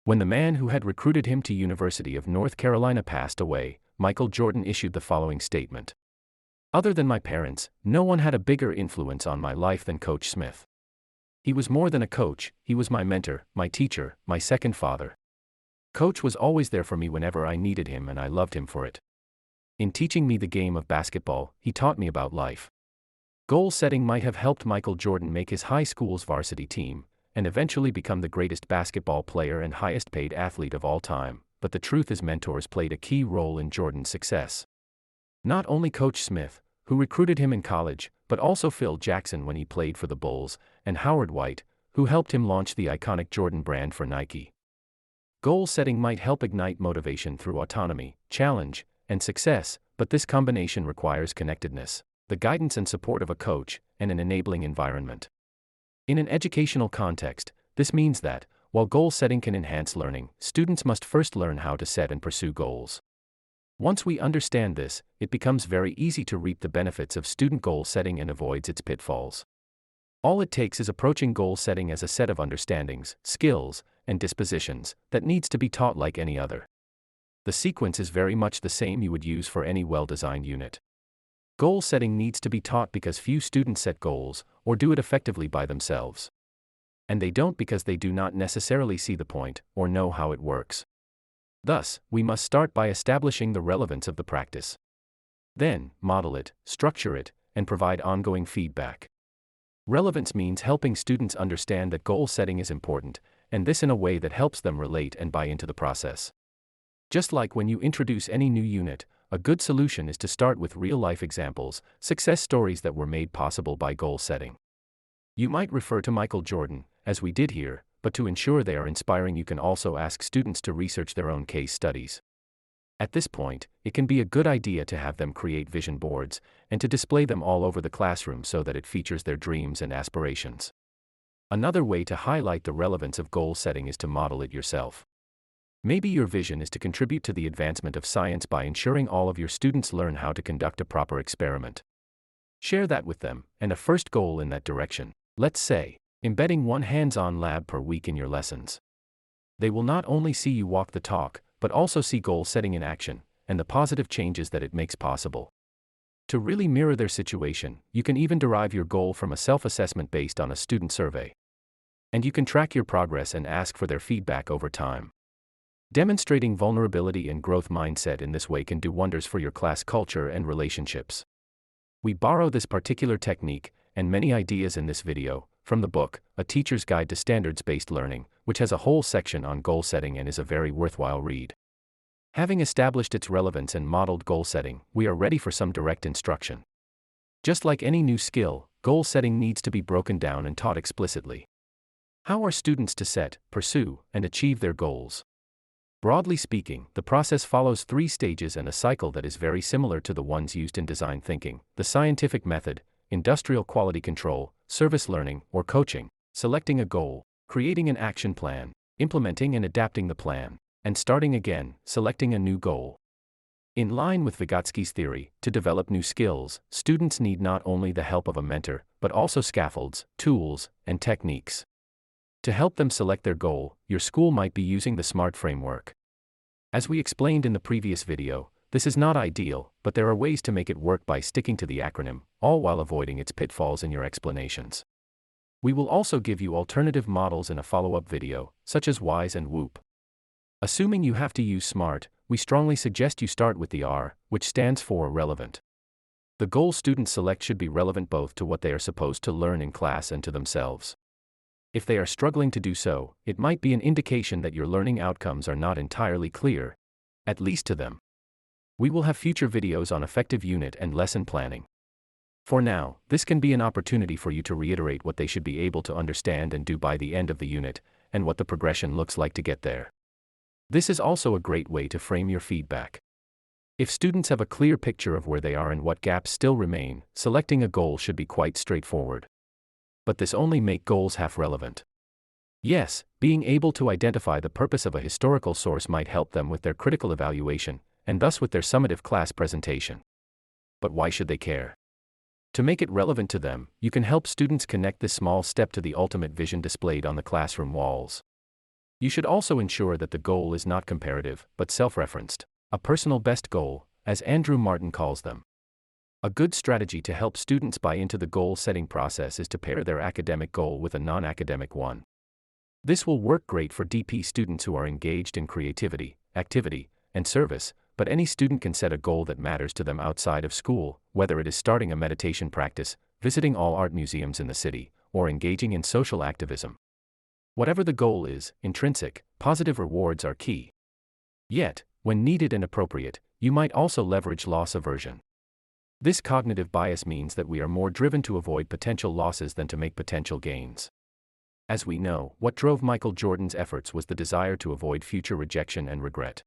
When the man who had recruited him to University of North Carolina passed away, Michael Jordan issued the following statement. "Other than my parents, no one had a bigger influence on my life than Coach Smith. He was more than a coach, he was my mentor, my teacher, my second father. Coach was always there for me whenever I needed him, and I loved him for it. In teaching me the game of basketball, he taught me about life." Goal setting might have helped Michael Jordan make his high school's varsity team, and eventually become the greatest basketball player and highest paid athlete of all time, but the truth is mentors played a key role in Jordan's success. Not only Coach Smith, who recruited him in college, but also Phil Jackson when he played for the Bulls, and Howard White, who helped him launch the iconic Jordan brand for Nike. Goal setting might help ignite motivation through autonomy, challenge, and success, but this combination requires connectedness, the guidance and support of a coach, and an enabling environment. In an educational context, this means that, while goal setting can enhance learning, students must first learn how to set and pursue goals. Once we understand this, it becomes very easy to reap the benefits of student goal setting and avoids its pitfalls. All it takes is approaching goal setting as a set of understandings, skills, and dispositions that needs to be taught like any other. The sequence is very much the same you would use for any well-designed unit. Goal setting needs to be taught because few students set goals, or do it effectively by themselves. And they don't because they do not necessarily see the point, or know how it works. Thus, we must start by establishing the relevance of the practice. Then, model it, structure it, and provide ongoing feedback. Relevance means helping students understand that goal setting is important, and this in a way that helps them relate and buy into the process. Just like when you introduce any new unit, a good solution is to start with real-life examples, success stories that were made possible by goal setting. You might refer to Michael Jordan, as we did here, but to ensure they are inspiring, you can also ask students to research their own case studies. At this point, it can be a good idea to have them create vision boards, and to display them all over the classroom so that it features their dreams and aspirations. Another way to highlight the relevance of goal setting is to model it yourself. Maybe your vision is to contribute to the advancement of science by ensuring all of your students learn how to conduct a proper experiment. Share that with them, and a first goal in that direction, let's say, embedding one hands-on lab per week in your lessons. They will not only see you walk the talk, but also see goal setting in action, and the positive changes that it makes possible. To really mirror their situation, you can even derive your goal from a self-assessment based on a student survey. And you can track your progress and ask for their feedback over time. Demonstrating vulnerability and growth mindset in this way can do wonders for your class culture and relationships. We borrow this particular technique, and many ideas in this video, from the book, A Teacher's Guide to Standards-Based Learning, which has a whole section on goal setting and is a very worthwhile read. Having established its relevance and modeled goal setting, we are ready for some direct instruction. Just like any new skill, goal setting needs to be broken down and taught explicitly. How are students to set, pursue, and achieve their goals? Broadly speaking, the process follows 3 stages and a cycle that is very similar to the ones used in design thinking: the scientific method, industrial quality control, service learning, or coaching, selecting a goal, creating an action plan, implementing and adapting the plan, and starting again, selecting a new goal. In line with Vygotsky's theory, to develop new skills, students need not only the help of a mentor, but also scaffolds, tools, and techniques. To help them select their goal, your school might be using the SMART framework. As we explained in the previous video, this is not ideal, but there are ways to make it work by sticking to the acronym, all while avoiding its pitfalls in your explanations. We will also give you alternative models in a follow-up video, such as WISE and WHOOP. Assuming you have to use SMART, we strongly suggest you start with the R, which stands for relevant. The goal students select should be relevant both to what they are supposed to learn in class and to themselves. If they are struggling to do so, it might be an indication that your learning outcomes are not entirely clear, at least to them. We will have future videos on effective unit and lesson planning. For now, this can be an opportunity for you to reiterate what they should be able to understand and do by the end of the unit, and what the progression looks like to get there. This is also a great way to frame your feedback. If students have a clear picture of where they are and what gaps still remain, selecting a goal should be quite straightforward. But this only makes goals half relevant. Yes, being able to identify the purpose of a historical source might help them with their critical evaluation, and thus with their summative class presentation. But why should they care? To make it relevant to them, you can help students connect this small step to the ultimate vision displayed on the classroom walls. You should also ensure that the goal is not comparative, but self-referenced, a personal best goal, as Andrew Martin calls them. A good strategy to help students buy into the goal-setting process is to pair their academic goal with a non-academic one. This will work great for DP students who are engaged in creativity, activity, and service, but any student can set a goal that matters to them outside of school, whether it is starting a meditation practice, visiting all art museums in the city, or engaging in social activism. Whatever the goal is, intrinsic, positive rewards are key. Yet, when needed and appropriate, you might also leverage loss aversion. This cognitive bias means that we are more driven to avoid potential losses than to make potential gains. As we know, what drove Michael Jordan's efforts was the desire to avoid future rejection and regret.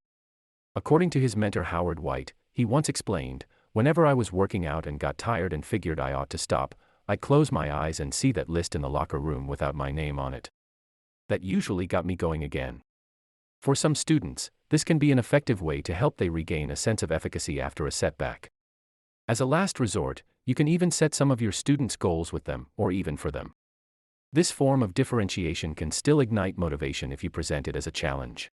According to his mentor Howard White, he once explained, "Whenever I was working out and got tired and figured I ought to stop, I'd close my eyes and see that list in the locker room without my name on it. That usually got me going again." For some students, this can be an effective way to help they regain a sense of efficacy after a setback. As a last resort, you can even set some of your students' goals with them, or even for them. This form of differentiation can still ignite motivation if you present it as a challenge.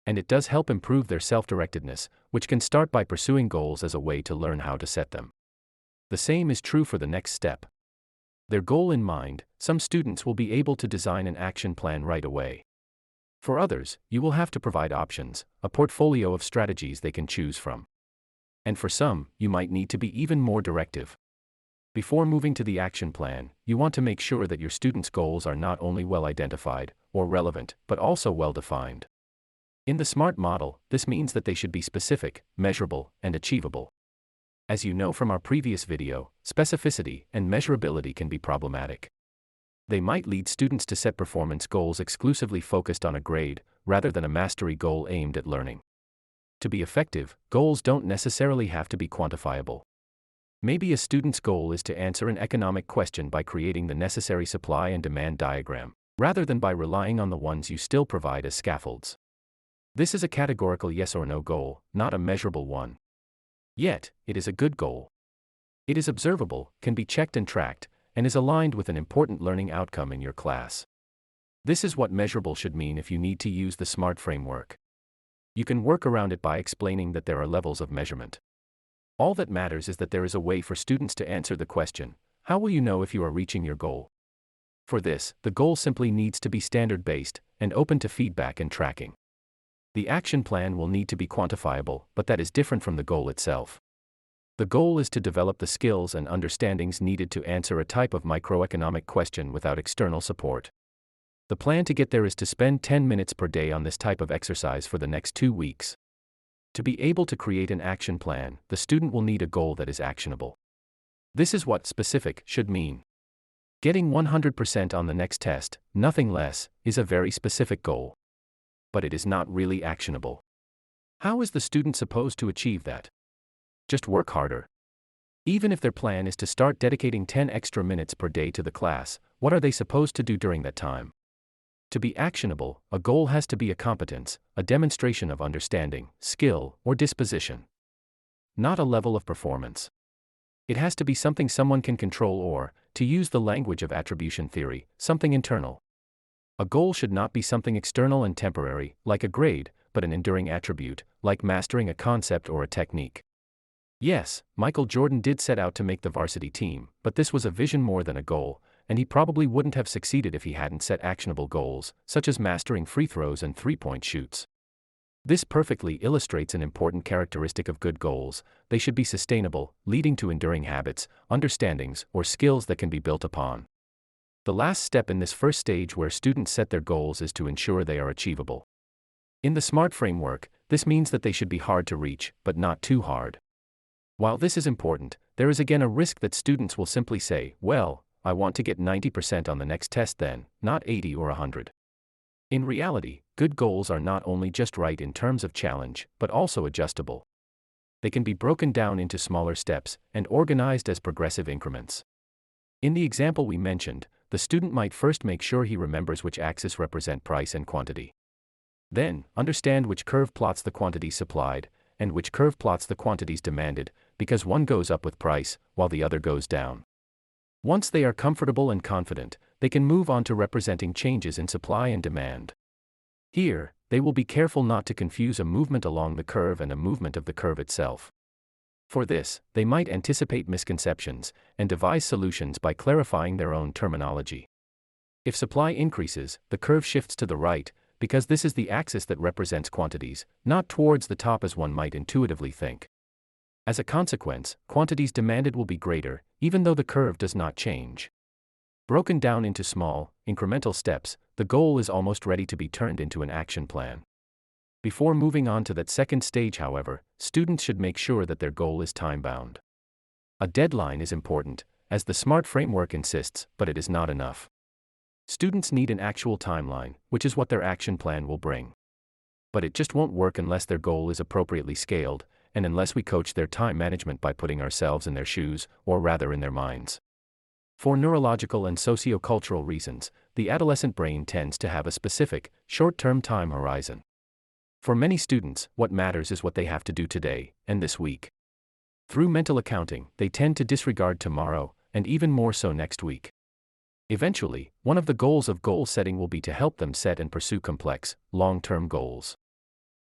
And it does help improve their self-directedness, which can start by pursuing goals as a way to learn how to set them. The same is true for the next step. Their goal in mind, some students will be able to design an action plan right away. For others, you will have to provide options, a portfolio of strategies they can choose from. And for some, you might need to be even more directive. Before moving to the action plan, you want to make sure that your students' goals are not only well identified or relevant, but also well defined. In the SMART model, this means that they should be specific, measurable, and achievable. As you know from our previous video, specificity and measurability can be problematic. They might lead students to set performance goals exclusively focused on a grade, rather than a mastery goal aimed at learning. To be effective, goals don't necessarily have to be quantifiable. Maybe a student's goal is to answer an economic question by creating the necessary supply and demand diagram, rather than by relying on the ones you still provide as scaffolds. This is a categorical yes or no goal, not a measurable one. Yet, it is a good goal. It is observable, can be checked and tracked, and is aligned with an important learning outcome in your class. This is what measurable should mean if you need to use the SMART framework. You can work around it by explaining that there are levels of measurement. All that matters is that there is a way for students to answer the question, how will you know if you are reaching your goal? For this, the goal simply needs to be standard-based and open to feedback and tracking. The action plan will need to be quantifiable, but that is different from the goal itself. The goal is to develop the skills and understandings needed to answer a type of microeconomic question without external support. The plan to get there is to spend 10 minutes per day on this type of exercise for the next 2 weeks. To be able to create an action plan, the student will need a goal that is actionable. This is what specific should mean. Getting 100% on the next test, nothing less, is a very specific goal. But it is not really actionable. How is the student supposed to achieve that? Just work harder. Even if their plan is to start dedicating 10 extra minutes per day to the class, what are they supposed to do during that time? To be actionable, a goal has to be a competence, a demonstration of understanding, skill, or disposition. Not a level of performance. It has to be something someone can control or, to use the language of attribution theory, something internal. A goal should not be something external and temporary, like a grade, but an enduring attribute, like mastering a concept or a technique. Yes, Michael Jordan did set out to make the varsity team, but this was a vision more than a goal, and he probably wouldn't have succeeded if he hadn't set actionable goals, such as mastering free throws and three-point shoots. This perfectly illustrates an important characteristic of good goals: they should be sustainable, leading to enduring habits, understandings, or skills that can be built upon. The last step in this first stage where students set their goals is to ensure they are achievable. In the SMART framework, this means that they should be hard to reach, but not too hard. While this is important, there is again a risk that students will simply say, well, I want to get 90% on the next test then, not 80 or 100. In reality, good goals are not only just right in terms of challenge, but also adjustable. They can be broken down into smaller steps and organized as progressive increments. In the example we mentioned, the student might first make sure he remembers which axes represent price and quantity. Then, understand which curve plots the quantities supplied, and which curve plots the quantities demanded, because one goes up with price, while the other goes down. Once they are comfortable and confident, they can move on to representing changes in supply and demand. Here, they will be careful not to confuse a movement along the curve and a movement of the curve itself. For this, they might anticipate misconceptions and devise solutions by clarifying their own terminology. If supply increases, the curve shifts to the right, because this is the axis that represents quantities, not towards the top as one might intuitively think. As a consequence, quantities demanded will be greater, even though the curve does not change. Broken down into small, incremental steps, the goal is almost ready to be turned into an action plan. Before moving on to that second stage, however, students should make sure that their goal is time-bound. A deadline is important, as the SMART framework insists, but it is not enough. Students need an actual timeline, which is what their action plan will bring. But it just won't work unless their goal is appropriately scaled, and unless we coach their time management by putting ourselves in their shoes, or rather in their minds. For neurological and socio-cultural reasons, the adolescent brain tends to have a specific, short-term time horizon. For many students, what matters is what they have to do today, and this week. Through mental accounting, they tend to disregard tomorrow, and even more so next week. Eventually, one of the goals of goal setting will be to help them set and pursue complex, long-term goals.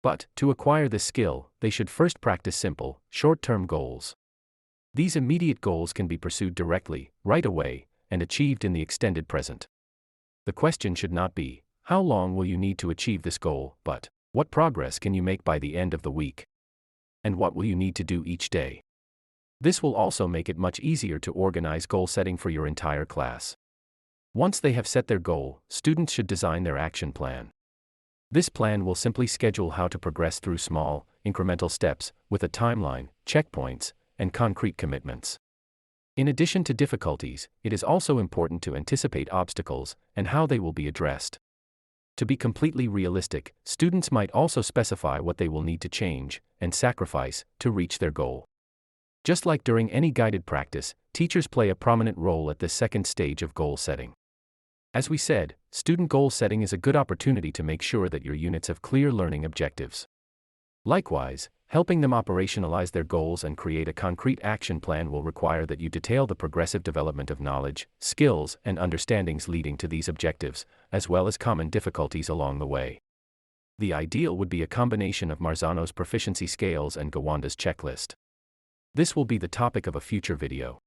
But, to acquire this skill, they should first practice simple, short-term goals. These immediate goals can be pursued directly, right away, and achieved in the extended present. The question should not be, how long will you need to achieve this goal, but, what progress can you make by the end of the week? And what will you need to do each day? This will also make it much easier to organize goal setting for your entire class. Once they have set their goal, students should design their action plan. This plan will simply schedule how to progress through small, incremental steps, with a timeline, checkpoints, and concrete commitments. In addition to difficulties, it is also important to anticipate obstacles and how they will be addressed. To be completely realistic, students might also specify what they will need to change and sacrifice to reach their goal. Just like during any guided practice, teachers play a prominent role at this second stage of goal setting. As we said, student goal setting is a good opportunity to make sure that your units have clear learning objectives. Likewise, helping them operationalize their goals and create a concrete action plan will require that you detail the progressive development of knowledge, skills, and understandings leading to these objectives, as well as common difficulties along the way. The ideal would be a combination of Marzano's proficiency scales and Gawanda's checklist. This will be the topic of a future video.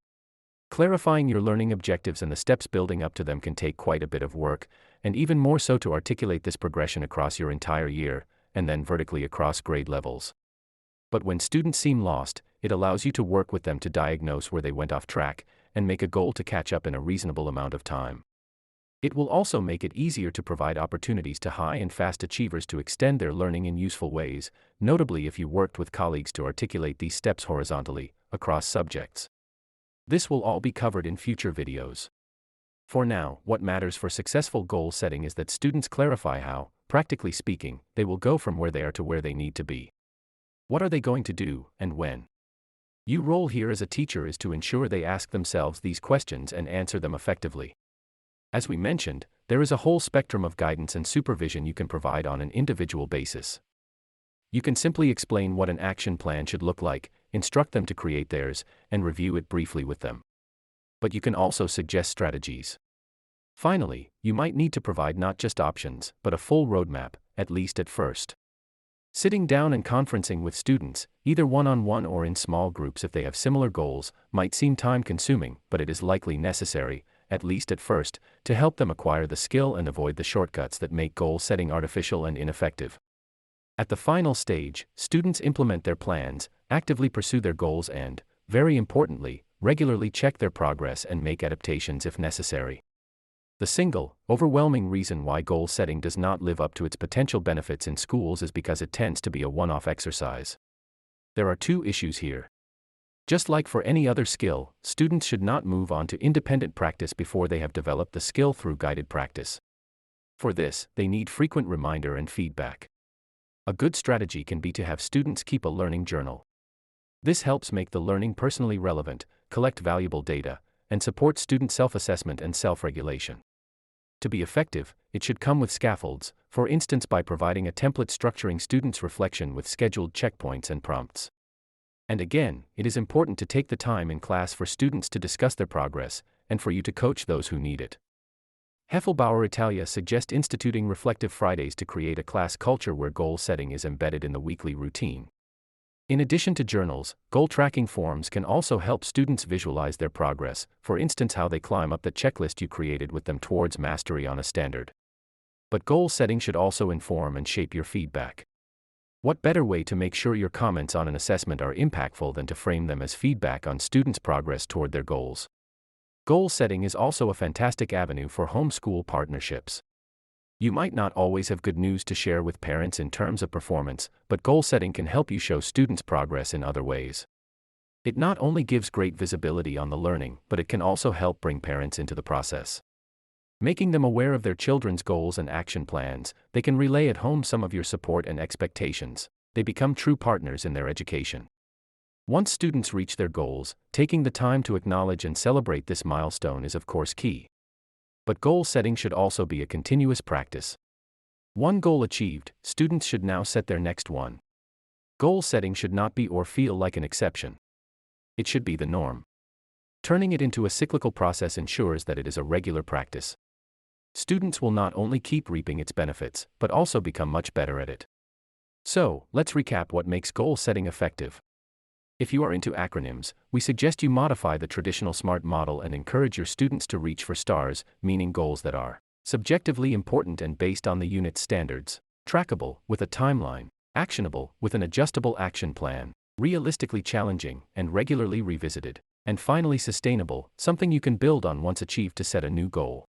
Clarifying your learning objectives and the steps building up to them can take quite a bit of work, and even more so to articulate this progression across your entire year, and then vertically across grade levels. But when students seem lost, it allows you to work with them to diagnose where they went off track, and make a goal to catch up in a reasonable amount of time. It will also make it easier to provide opportunities to high and fast achievers to extend their learning in useful ways, notably if you worked with colleagues to articulate these steps horizontally, across subjects. This will all be covered in future videos. For now, what matters for successful goal setting is that students clarify how, practically speaking, they will go from where they are to where they need to be. What are they going to do, and when? Your role here as a teacher is to ensure they ask themselves these questions and answer them effectively. As we mentioned, there is a whole spectrum of guidance and supervision you can provide on an individual basis. You can simply explain what an action plan should look like, instruct them to create theirs, and review it briefly with them. But you can also suggest strategies. Finally, you might need to provide not just options, but a full roadmap, at least at first. Sitting down and conferencing with students, either one-on-one or in small groups if they have similar goals, might seem time-consuming, but it is likely necessary, at least at first, to help them acquire the skill and avoid the shortcuts that make goal setting artificial and ineffective. At the final stage, students implement their plans, actively pursue their goals and, very importantly, regularly check their progress and make adaptations if necessary. The single, overwhelming reason why goal setting does not live up to its potential benefits in schools is because it tends to be a one-off exercise. There are two issues here. Just like for any other skill, students should not move on to independent practice before they have developed the skill through guided practice. For this, they need frequent reminder and feedback. A good strategy can be to have students keep a learning journal. This helps make the learning personally relevant, collect valuable data, and support student self-assessment and self-regulation. To be effective, it should come with scaffolds, for instance by providing a template structuring students' reflection with scheduled checkpoints and prompts. And again, it is important to take the time in class for students to discuss their progress, and for you to coach those who need it. Heffelbauer Italia suggest instituting reflective Fridays to create a class culture where goal setting is embedded in the weekly routine. In addition to journals, goal tracking forms can also help students visualize their progress, for instance how they climb up the checklist you created with them towards mastery on a standard. But goal setting should also inform and shape your feedback. What better way to make sure your comments on an assessment are impactful than to frame them as feedback on students' progress toward their goals? Goal setting is also a fantastic avenue for homeschool partnerships. You might not always have good news to share with parents in terms of performance, but goal setting can help you show students' progress in other ways. It not only gives great visibility on the learning, but it can also help bring parents into the process. Making them aware of their children's goals and action plans, they can relay at home some of your support and expectations. They become true partners in their education. Once students reach their goals, taking the time to acknowledge and celebrate this milestone is of course key. But goal setting should also be a continuous practice. One goal achieved, students should now set their next one. Goal setting should not be or feel like an exception. It should be the norm. Turning it into a cyclical process ensures that it is a regular practice. Students will not only keep reaping its benefits, but also become much better at it. So, let's recap what makes goal setting effective. If you are into acronyms, we suggest you modify the traditional SMART model and encourage your students to reach for S.T.A.R.S, meaning goals that are subjectively important and based on the unit's standards, trackable, with a timeline, actionable, with an adjustable action plan, realistically challenging, and regularly revisited, and finally sustainable, something you can build on once achieved to set a new goal.